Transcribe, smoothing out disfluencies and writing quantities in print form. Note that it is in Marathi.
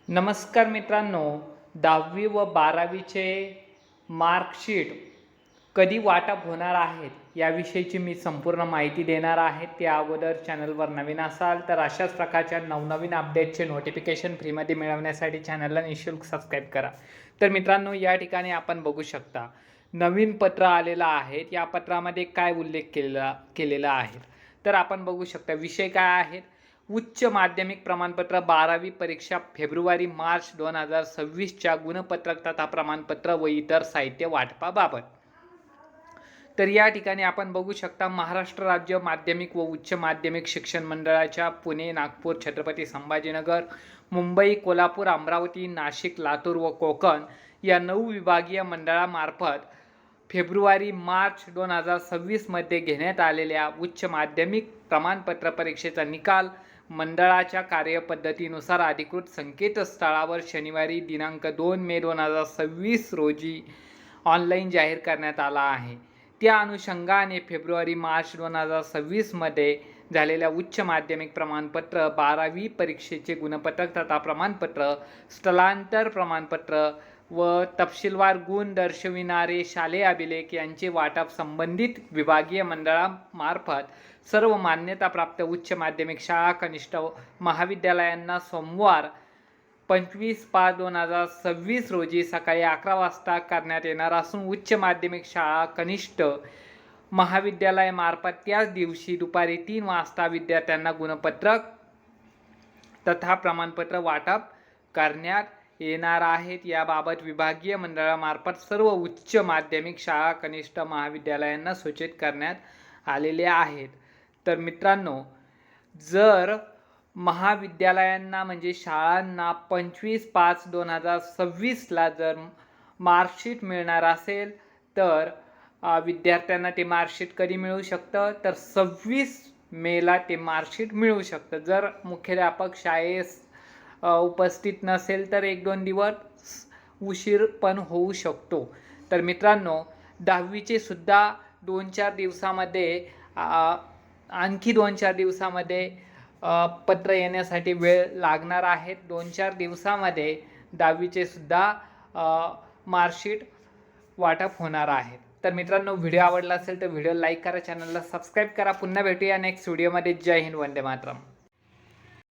नमस्कार मित्रांनो, 10वी व 12वीचे मार्कशीट कधी वाटप होणार आहेत याविषयीची मी संपूर्ण माहिती देणार आहे. त्या अगोदर चॅनलवर नवीन असाल तर अशाच प्रकारच्या नवनवीन अपडेटचे नोटिफिकेशन फ्रीमध्ये मिळवण्यासाठी चॅनलला निःशुल्क सबस्क्राईब करा. तर मित्रांनो, या ठिकाणी आपण बघू शकता नवीन पत्र आलेलं आहे. या पत्रामध्ये काय उल्लेख केलेला आहे तर आपण बघू शकता. विषय काय आहेत? उच्च माध्यमिक प्रमाणपत्र 12वी परीक्षा फेब्रुवारी-मार्च 2026च्या गुणपत्रक तथा प्रमाणपत्र व इतर साहित्य वाटपाबाबत. तर या ठिकाणी आपण बघू शकता, महाराष्ट्र राज्य माध्यमिक व उच्च माध्यमिक शिक्षण मंडळाच्या पुणे, नागपूर, छत्रपती संभाजीनगर, मुंबई, कोल्हापूर, अमरावती, नाशिक, लातूर व कोकण या 9 विभागीय मंडळामार्फत फेब्रुवारी-मार्च 2026 मध्ये घेण्यात आलेल्या उच्च माध्यमिक प्रमाणपत्र परीक्षेचा निकाल मंडळाच्या कार्यपद्धतीनुसार अधिकृत संकेतस्थळावर शनिवारी दिनांक 2 मे 2026 रोजी ऑनलाईन जाहीर करण्यात आला आहे. त्या अनुषंगाने फेब्रुवारी-मार्च 2026 मध्ये झालेल्या उच्च माध्यमिक प्रमाणपत्र 12वी परीक्षेचे गुणपत्रक तथा प्रमाणपत्र, स्थलांतर प्रमाणपत्र व तपशीलवार गुण दर्शविणारे शालेय अभिलेख यांचे वाटप संबंधित विभागीय मंडळामार्फत सर्व मान्यताप्राप्त उच्च माध्यमिक शाळा कनिष्ठ महाविद्यालयांना सोमवार 25/5/2026 रोजी सकाळी 11 वाजता करण्यात येणार असून उच्च माध्यमिक शाळा कनिष्ठ महाविद्यालयामार्फत त्याच दिवशी दुपारी 3 वाजता विद्यार्थ्यांना गुणपत्रक तथा प्रमाणपत्र वाटप करण्यात येणार आहेत. याबाबत विभागीय मंडळामार्फत सर्व उच्च माध्यमिक शाळा कनिष्ठ महाविद्यालयांना सूचित करण्यात आलेले आहेत. तर मित्रांनो, जर महाविद्यालयांना म्हणजे शाळांना 25/5/2026ला जर मार्कशीट मिळणार असेल तर विद्यार्थ्यांना ते मार्कशीट कधी मिळू शकतं तर 26 मेला ते मार्कशीट मिळू शकतं. जर मुख्याध्यापक शाळेस उपस्थित नसेल तर 1-2 दिवस उशीर पण होऊ शकतो. तर मित्रांनो, 10वीचे सुद्धा 2-4 दिवसामध्ये आणखी 2-4 दिवसामध्ये पत्र येण्यासाठी वेळ लागणार आहेत. 2-4 दिवसामध्ये 10वीचे सुद्धा मार्कशीट वाटप होणार आहेत. तर मित्रांनो, व्हिडिओ आवडला असेल तर व्हिडिओ लाईक करा, चॅनलला सबस्क्राईब करा. पुन्हा भेटूया नेक्स्ट व्हिडिओमध्ये. जय हिंद, वंदे मातरम.